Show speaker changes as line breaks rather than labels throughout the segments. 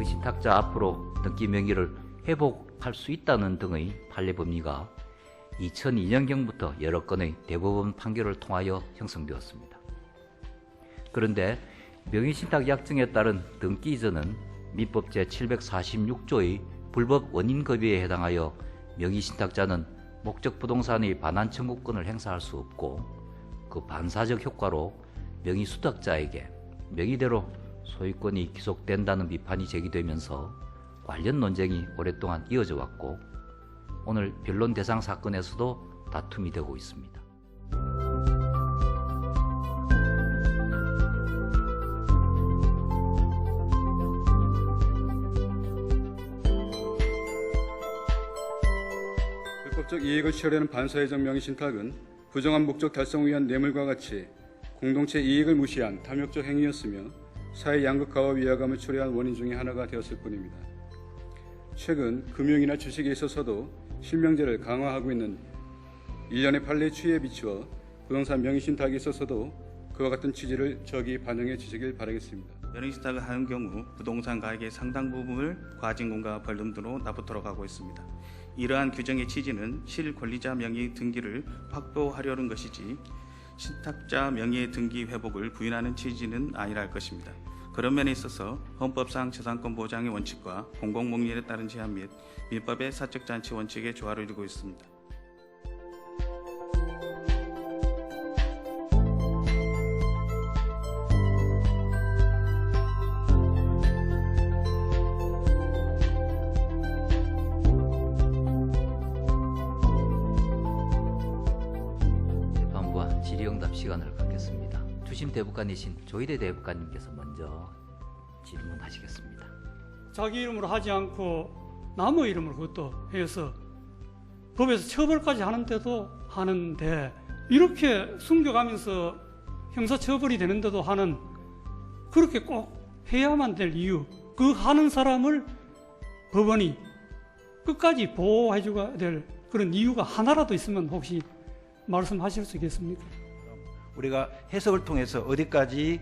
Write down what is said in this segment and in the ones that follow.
명의신탁자 앞으로 등기 명의를 회복할 수 있다는 등의 판례 법리가 2002년경부터 여러 건의 대법원 판결을 통하여 형성되었습니다. 그런데 명의신탁 약정에 따른 등기 이전은 민법 제746조의 불법 원인급여에 해당하여 명의신탁자는 목적 부동산의 반환 청구권을 행사할 수 없고 그 반사적 효과로 명의수탁자에게 명의대로 소유권이 귀속된다는 비판이 제기되면서 관련 논쟁이 오랫동안 이어져 왔고 오늘 변론 대상 사건에서도 다툼이 되고 있습니다.
불법적 이익을 취하려는 반사회적 명의신탁은 부정한 목적 달성을 위한 뇌물과 같이 공동체 이익을 무시한 탐욕적 행위였으며 사회 양극화와 위화감을 초래한 원인 중에 하나가 되었을 뿐입니다. 최근 금융이나 주식에 있어서도 실명제를 강화하고 있는 일련의 판례 추이에 비추어 부동산 명의신탁에 있어서도 그와 같은 취지를 저기 반영해 주시길 바라겠습니다.
명의신탁을 하는 경우 부동산 가액의 상당 부분을 과징금과 벌금 등으로 납부토록 하고 있습니다. 이러한 규정의 취지는 실권리자 명의 등기를 확보하려는 것이지 신탁자 명의 등기 회복을 부인하는 취지는 아니랄 것입니다. 그런 면에 있어서 헌법상 재산권 보장의 원칙과 공공목리에 따른 제한 및 민법의 사적잔치 원칙의 조화를 이루고 있습니다.
재판부와 질의응답 시간을 갖겠습니다. 주심 대법관이신 조희대 대법관님께서 먼저 질문하시겠습니다.
자기 이름으로 하지 않고 남의 이름으로 그것도 해서 법에서 처벌까지 하는데도 하는데 이렇게 숨겨가면서 형사처벌이 되는데도 하는 그렇게 꼭 해야만 될 이유 그 하는 사람을 법원이 끝까지 보호해줘야 될 그런 이유가 하나라도 있으면 혹시 말씀하실 수 있겠습니까?
우리가 해석을 통해서 어디까지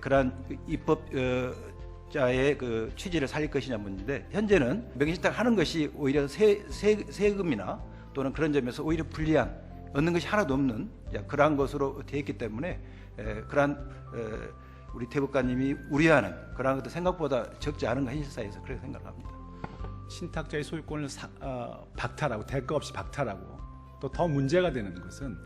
그러한 입법자의 그 취지를 살릴 것이냐 문제인데 현재는 명의신탁 하는 것이 오히려 세금이나 또는 그런 점에서 오히려 불리한 얻는 것이 하나도 없는 그러한 것으로 되어 있기 때문에 그러한 우리 대법관님이 우려하는 그러한 것도 생각보다 적지 않은 거 현실사에서 그렇게 생각합니다.
신탁자의 소유권을 박탈하고 대가 없이 박탈하고 또 더 문제가 되는 것은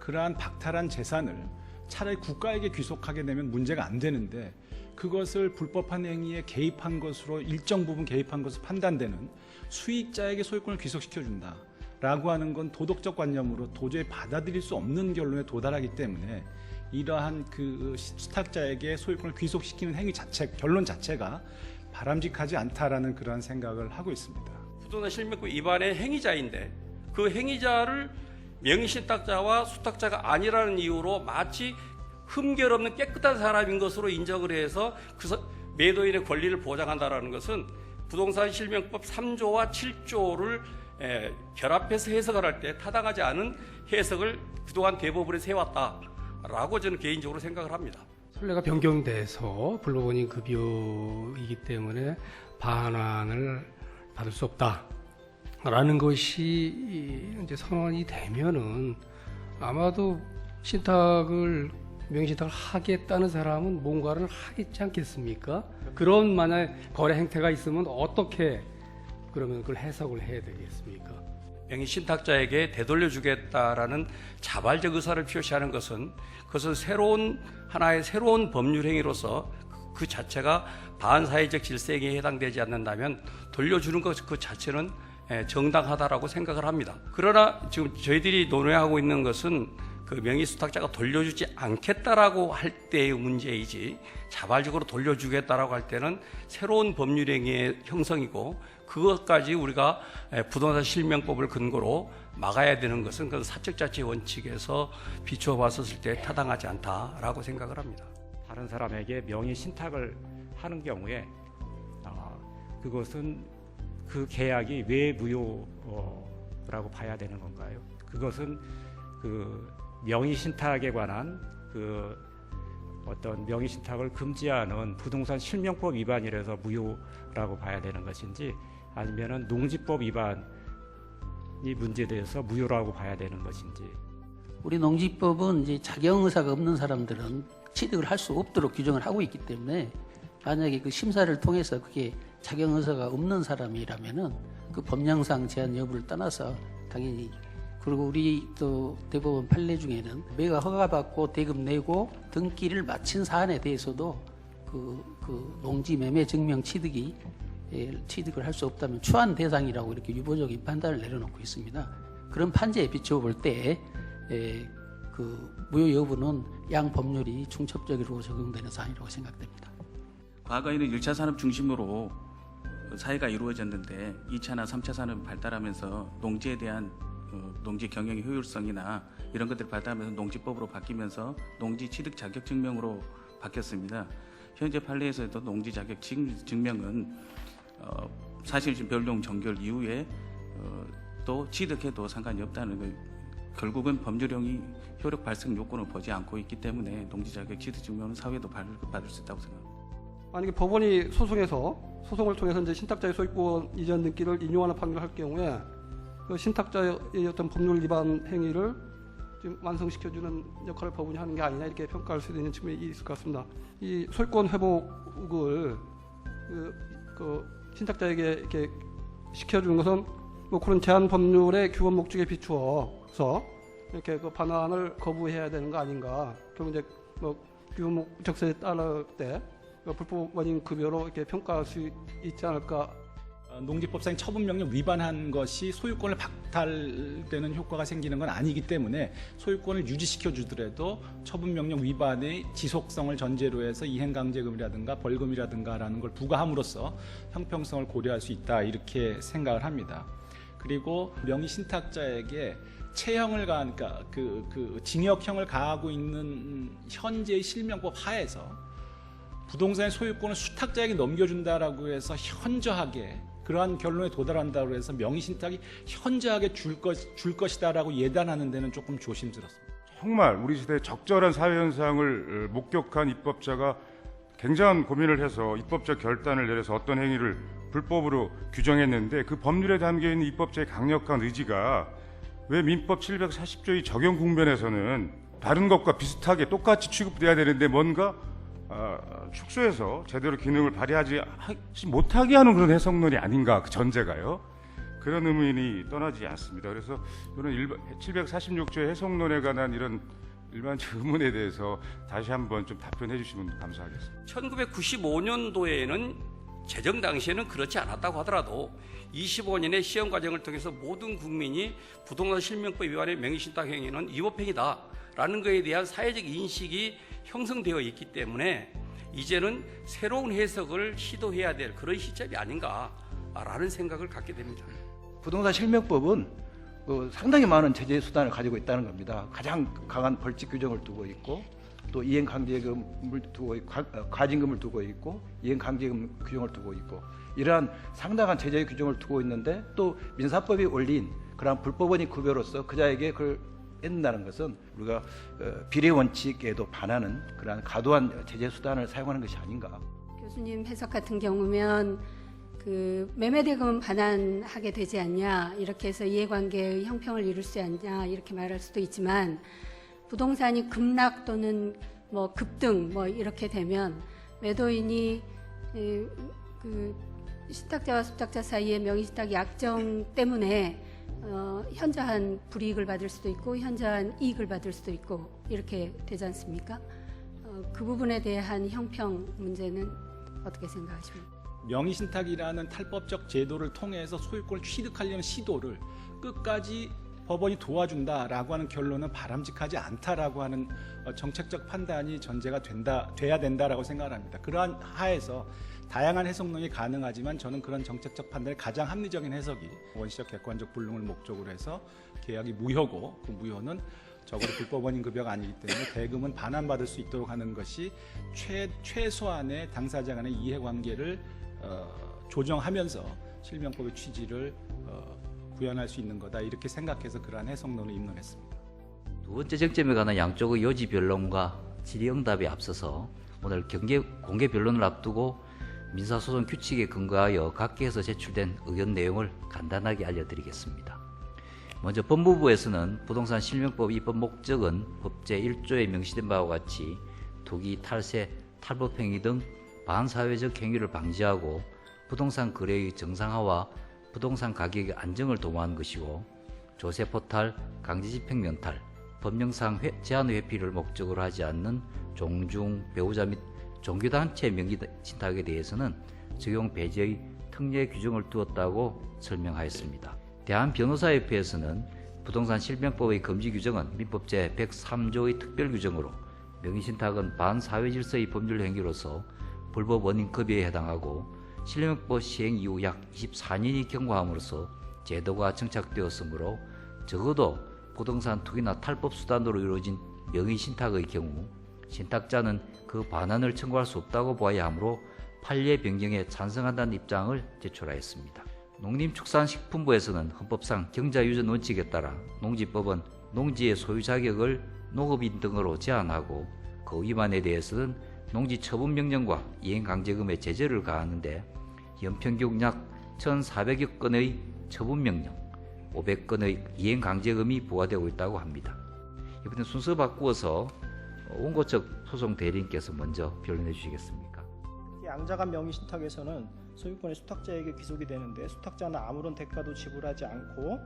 그러한 박탈한 재산을 차라리 국가에게 귀속하게 되면 문제가 안 되는데 그것을 불법한 행위에 개입한 것으로 일정 부분 개입한 것으로 판단되는 수익자에게 소유권을 귀속시켜준다 라고 하는 건 도덕적 관념으로 도저히 받아들일 수 없는 결론에 도달하기 때문에 이러한 그 수탁자에게 소유권을 귀속시키는 행위 자체, 결론 자체가 바람직하지 않다라는 그러한 생각을 하고 있습니다.
부동산 실명법 위반의 행위자인데 그 행위자를 명의신탁자와 수탁자가 아니라는 이유로 마치 흠결 없는 깨끗한 사람인 것으로 인정을 해서 그 매도인의 권리를 보장한다는 것은 부동산 실명법 3조와 7조를 결합해서 해석을 할 때 타당하지 않은 해석을 그동안 대법원에 세웠다라고 저는 개인적으로 생각을 합니다.
선례가 변경돼서 불법원인 급여이기 때문에 반환을 받을 수 없다라는 것이 이제 선언이 되면은 아마도 명의신탁을 하겠다는 사람은 뭔가를 하겠지 않겠습니까? 그런 만약 거래 행태가 있으면 어떻게 그러면 그걸 해석을 해야 되겠습니까?
명의신탁자에게 되돌려주겠다라는 자발적 의사를 표시하는 것은 그것은 하나의 새로운 법률 행위로서 그 자체가 반사회적 질서에 해당되지 않는다면 돌려주는 것 그 자체는 정당하다라고 생각을 합니다. 그러나 지금 저희들이 논의하고 있는 것은 그 명의수탁자가 돌려주지 않겠다라고 할 때의 문제이지 자발적으로 돌려주겠다라고 할 때는 새로운 법률 행위의 형성이고 그것까지 우리가 부동산 실명법을 근거로 막아야 되는 것은 그 사적자치 원칙에서 비추어 봤었을 때 타당하지 않다라고 생각을 합니다.
다른 사람에게 명의 신탁을 하는 경우에 그것은 그 계약이 왜 무효라고 봐야 되는 건가요? 그것은 그 명의 신탁에 관한 그 어떤 명의신탁을 금지하는 부동산 실명법 위반이라서 무효라고 봐야 되는 것인지 아니면은 농지법 위반이 문제돼서 무효라고 봐야 되는 것인지.
우리 농지법은 이제 자격 의사가 없는 사람들은 취득을 할 수 없도록 규정을 하고 있기 때문에 만약에 그 심사를 통해서 그게 자격 의사가 없는 사람이라면은 그 법령상 제한 여부를 떠나서 당연히, 그리고 우리 또 대법원 판례 중에는 매가 허가받고 대금 내고 등기를 마친 사안에 대해서도 그 농지 매매 증명 취득을 할 수 없다면 추한 대상이라고 이렇게 유보적인 판단을 내려놓고 있습니다. 그런 판례에 비춰볼 때 그 무효 여부는 양 법률이 중첩적으로 적용되는 사안이라고 생각됩니다.
과거에는 1차 산업 중심으로 사회가 이루어졌는데 2차나 3차 산업이 발달하면서 농지에 대한 농지 경영의 효율성이나 이런 것들이 발달하면서 농지법으로 바뀌면서 농지 취득 자격 증명으로 바뀌었습니다. 현재 판례에서도 농지 자격 증명은 사실심 변동 종결 이후에 또 취득해도 상관이 없다는 걸, 결국은 법률형이 효력 발생 요건을 보지 않고 있기 때문에 농지 자격 취득 증명은 사회도 발급받을 수 있다고 생각합니다.
만약에 법원이 소송을 통해서 이제 신탁자의 소유권 이전 등기를 인용하는 판결을 할 경우에 그 신탁자의 어떤 법률 위반 행위를 지금 완성시켜주는 역할을 법원이 하는 게 아니냐, 이렇게 평가할 수 있는 측면이 있을 것 같습니다. 이 소유권 회복을 그 신탁자에게 이렇게 시켜주는 것은 뭐 그런 제한 법률의 규범 목적에 비추어서 이렇게 그 반환을 거부해야 되는 거 아닌가. 결국 이제 뭐 규범 목적서에 따를 때 불법 원인 급여로 이렇게 평가할 수 있지 않을까.
농지법상 처분명령 위반한 것이 소유권을 박탈되는 효과가 생기는 건 아니기 때문에 소유권을 유지시켜 주더라도 처분명령 위반의 지속성을 전제로 해서 이행강제금이라든가 벌금이라든가라는 걸 부과함으로써 형평성을 고려할 수 있다, 이렇게 생각을 합니다. 그리고 명의신탁자에게 체형을 가한, 그러니까 그 징역형을 가하고 있는 현재의 실명법 하에서 부동산의 소유권을 수탁자에게 넘겨준다라고 해서 현저하게 그러한 결론에 도달한다고 해서 명의신탁이 현저하게 줄 것이다라고 예단하는 데는 조금 조심스럽습니다.
정말 우리 시대의 적절한 사회 현상을 목격한 입법자가 굉장한 고민을 해서 입법적 결단을 내려서 어떤 행위를 불법으로 규정했는데, 그 법률에 담겨있는 입법자의 강력한 의지가 왜 민법 740조의 적용 국면에서는 다른 것과 비슷하게 똑같이 취급돼야 되는데 뭔가 축소해서 제대로 기능을 발휘하지 못하게 하는 그런 해석론이 아닌가, 그 전제가요. 그런 의문이 떠나지 않습니다. 그래서 저는 746조의 해석론에 관한 이런 일반적 의문에 대해서 다시 한번 좀 답변해 주시면 감사하겠습니다.
1995년도에는 제정 당시에는 그렇지 않았다고 하더라도 25년의 시험 과정을 통해서 모든 국민이 부동산 실명법 위반의 명의신탁 행위는 위법행위다라는 것에 대한 사회적 인식이 형성되어 있기 때문에 이제는 새로운 해석을 시도해야 될 그런 시점이 아닌가라는 생각을 갖게 됩니다.
부동산 실명법은 상당히 많은 제재 수단을 가지고 있다는 겁니다. 가장 강한 벌칙 규정을 두고 있고, 또 이행 강제금을 두고 있고, 과징금을 두고 있고, 이행 강제금 규정을 두고 있고, 이러한 상당한 제재 규정을 두고 있는데, 또 민사법이 올린 그러한 불법원인 급여로서 그자에게 그걸 뺀다는 것은 우리가 비례 원칙에도 반하는 그러한 과도한 제재 수단을 사용하는 것이 아닌가.
교수님 해석 같은 경우면 그 매매대금은 반환하게 되지 않냐, 이렇게 해서 이해관계의 형평을 이룰 수 있냐, 이렇게 말할 수도 있지만, 부동산이 급락 또는 뭐 급등 뭐 이렇게 되면 매도인이 그 신탁자와 수탁자 사이의 명의신탁 약정 때문에 현저한 불이익을 받을 수도 있고 현저한 이익을 받을 수도 있고 이렇게 되지 않습니까? 그 부분에 대한 형평 문제는 어떻게 생각하십니까?
명의신탁이라는 탈법적 제도를 통해서 소유권을 취득하려는 시도를 끝까지 법원이 도와준다라고 하는 결론은 바람직하지 않다라고 하는 정책적 판단이 전제가 돼야 된다라고 생각을 합니다. 그러한 하에서 다양한 해석론이 가능하지만 저는 그런 정책적 판단의 가장 합리적인 해석이 원시적 객관적 불능을 목적으로 해서 계약이 무효고, 그 무효는 적어도 불법원인 급여가 아니기 때문에 대금은 반환받을 수 있도록 하는 것이 최소한의 당사자 간의 이해관계를 조정하면서 실명법의 취지를 구현할 수 있는 거다, 이렇게 생각해서 그러한 해석론을 입론했습니다.
두 번째 쟁점에 관한 양쪽의 여지 변론과 질의응답에 앞서서 오늘 공개 변론을 앞두고 민사소송 규칙에 근거하여 각계에서 제출된 의견 내용을 간단하게 알려드리겠습니다. 먼저 법무부에서는 부동산 실명법 입법 목적은 법 제1조에 명시된 바와 같이 투기, 탈세, 탈법행위 등 반사회적 행위를 방지하고 부동산 거래의 정상화와 부동산 가격의 안정을 도모하는 것이고, 조세포탈, 강제집행 면탈, 법령상 제한의 회피를 목적으로 하지 않는 종중, 배우자 및 종교단체 명의 신탁에 대해서는 적용 배제의 특례 규정을 두었다고 설명하였습니다. 대한변호사협회에서는 부동산 실명법의 금지 규정은 민법 제103조의 특별 규정으로 명의신탁은 반사회질서의 법률 행위로서 불법 원인 급여에 해당하고 실명법 시행 이후 약 24년이 경과함으로써 제도가 정착되었으므로 적어도 부동산 투기나 탈법 수단으로 이루어진 명의신탁의 경우 신탁자는 그 반환을 청구할 수 없다고 보아야 하므로 판례 변경에 찬성한다는 입장을 제출하였습니다. 농림축산식품부에서는 헌법상 경자유전 원칙에 따라 농지법은 농지의 소유 자격을 농업인 등으로 제한하고 그 위반에 대해서는 농지 처분 명령과 이행강제금의 제재를 가하는데 연평균 약 1,400여 건의 처분 명령, 500건의 이행강제금이 부과되고 있다고 합니다. 이번에 순서 바꾸어서 원고 측 소송 대리인께서 먼저 변론해 주시겠습니까?
양자간 명의 신탁에서는 소유권이 수탁자에게 귀속이 되는데 수탁자는 아무런 대가도 지불하지 않고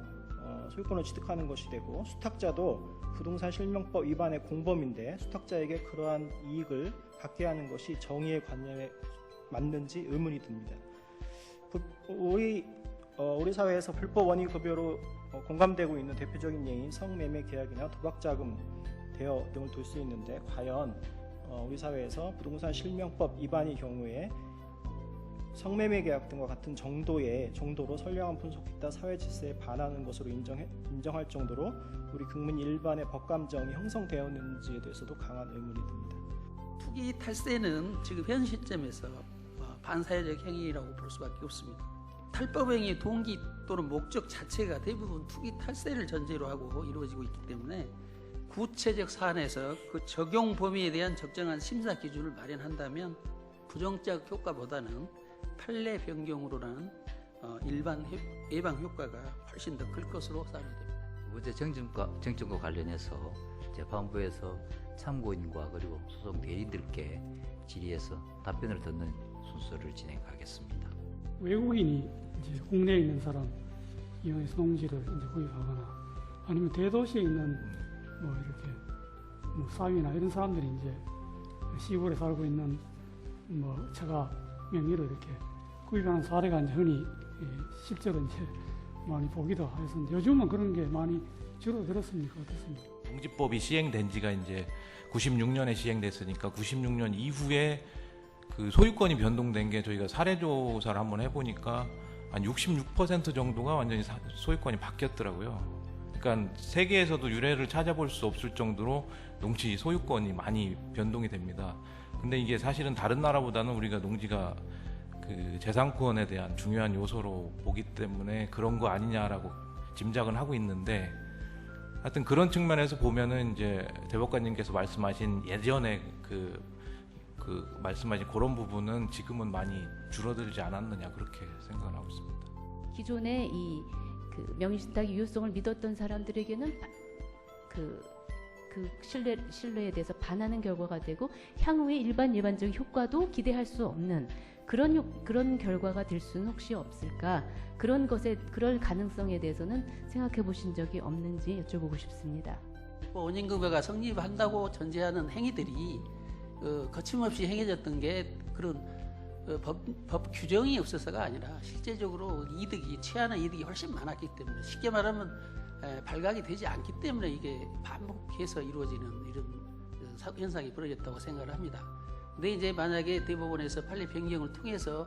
소유권을 취득하는 것이 되고, 수탁자도 부동산 실명법 위반의 공범인데 수탁자에게 그러한 이익을 받게 하는 것이 정의의 관념에 맞는지 의문이 듭니다. 우리 사회에서 불법 원인 급여로 공감되고 있는 대표적인 예인 성매매 계약이나 도박자금 대여 등을 둘 수 있는데, 과연 우리 사회에서 부동산 실명법 위반의 경우에 성매매 계약 등과 같은 정도로 선량한 분석했다 사회 질서에 반하는 것으로 인정할 정도로 우리 국민 일반의 법 감정이 형성되었는지에 대해서도 강한 의문이 듭니다.
투기 탈세는 지금 현 시점에서 반사회적 행위라고 볼 수밖에 없습니다. 탈법행위의 동기 또는 목적 자체가 대부분 투기 탈세를 전제로 하고 이루어지고 있기 때문에 구체적 사안에서 그 적용 범위에 대한 적정한 심사 기준을 마련한다면 부정적 효과보다는 판례 변경으로는 일반 예방 효과가 훨씬 더 클 것으로 생각됩니다.
어제 쟁점과 관련해서 재판부에서 참고인과 그리고 소송 대리인들께 질의해서 답변을 듣는 순서를 진행하겠습니다.
외국인이 이제 국내에 있는 사람 이용해서 농지를 이제 구입하거나 아니면 대도시에 있는 이렇게 사위나 이런 사람들이 이제 시골에 살고 있는 처가 명의로 이렇게 구입하는 사례가 이제 흔히 실제로 이제 많이 보기도 해서 요즘은 그런 게 많이 줄어들었습니까? 어떻습니까?
농지법이 시행된 지가 이제 96년에 시행됐으니까 96년 이후에 그 소유권이 변동된 게 저희가 사례 조사를 한번 해보니까 한 66% 정도가 완전히 소유권이 바뀌었더라고요. 그러니까 세계에서도 유례를 찾아볼 수 없을 정도로 농지 소유권이 많이 변동이 됩니다. 근데 이게 사실은 다른 나라보다는 우리가 농지가 그 재산권에 대한 중요한 요소로 보기 때문에 그런 거 아니냐라고 짐작은 하고 있는데, 하여튼 그런 측면에서 보면은 이제 대법관님께서 말씀하신 예전에 그 말씀하신 그런 부분은 지금은 많이 줄어들지 않았느냐 그렇게 생각을 하고 있습니다.
기존에 그 명의신탁의 유효성을 믿었던 사람들에게는 그 신뢰에 대해서 반하는 결과가 되고 향후에 일반적 효과도 기대할 수 없는 그런 결과가 될 수는 혹시 없을까? 그럴 가능성에 대해서는 생각해 보신 적이 없는지 여쭤보고 싶습니다.
원인급여가 성립한다고 전제하는 행위들이 거침없이 행해졌던 게 그런 법 규정이 없어서가 아니라 실제적으로 취하는 이득이 훨씬 많았기 때문에, 쉽게 말하면 발각이 되지 않기 때문에 이게 반복해서 이루어지는 이런 현상이 벌어졌다고 생각을 합니다. 근데 이제 만약에 대법원에서 판례 변경을 통해서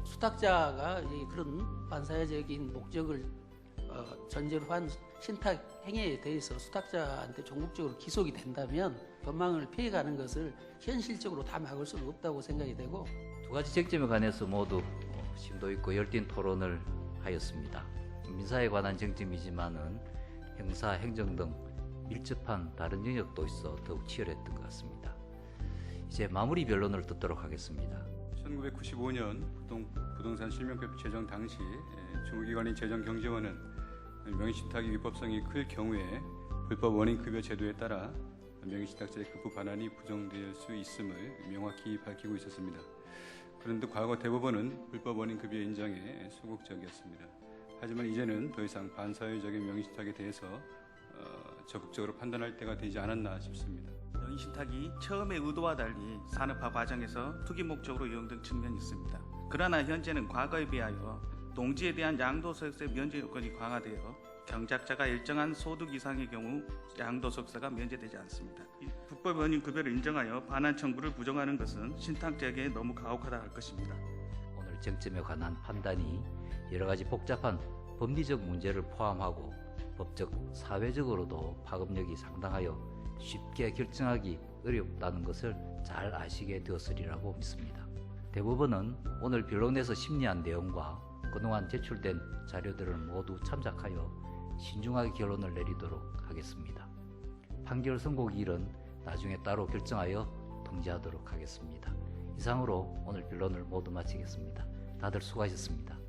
수탁자가 그런 반사회적인 목적을 전제로 한 신탁 행위에 대해서 수탁자한테 종국적으로 기속이 된다면 법망을 피해가는 것을 현실적으로 다 막을 수는 없다고 생각이 되고,
두 가지 쟁점에 관해서 모두 심도 있고 열띤 토론을 하였습니다. 민사에 관한 쟁점이지만은 형사, 행정 등 밀접한 다른 영역도 있어 더욱 치열했던 것 같습니다. 이제 마무리 변론을 듣도록 하겠습니다.
1995년 부동산 실명법 제정 당시 주무기관인 재정경제원은 명의신탁의 위법성이 클 경우에 불법 원인급여 제도에 따라 명의신탁자의 급부 반환이 부정될 수 있음을 명확히 밝히고 있었습니다. 그런데 과거 대법원은 불법 원인급여 인정에 소극적이었습니다. 하지만 이제는 더 이상 반사회적인 명의신탁에 대해서 적극적으로 판단할 때가 되지 않았나 싶습니다.
명의신탁이 처음의 의도와 달리 산업화 과정에서 투기 목적으로 이용된 측면이 있습니다. 그러나 현재는 과거에 비하여 농지에 대한 양도소득세 면제 요건이 강화되어 경작자가 일정한 소득 이상의 경우 양도소득세가 면제되지 않습니다. 불법 원인 급여를 인정하여 반환 청구를 부정하는 것은 신탁자에게 너무 가혹하다 할 것입니다.
오늘 쟁점에 관한 판단이 여러 가지 복잡한 법리적 문제를 포함하고 법적, 사회적으로도 파급력이 상당하여 쉽게 결정하기 어렵다는 것을 잘 아시게 되었으리라고 믿습니다. 대법원은 오늘 변론에서 심리한 내용과 그동안 제출된 자료들을 모두 참작하여 신중하게 결론을 내리도록 하겠습니다. 판결 선고기일은 나중에 따로 결정하여 통지하도록 하겠습니다. 이상으로 오늘 변론을 모두 마치겠습니다. 다들 수고하셨습니다.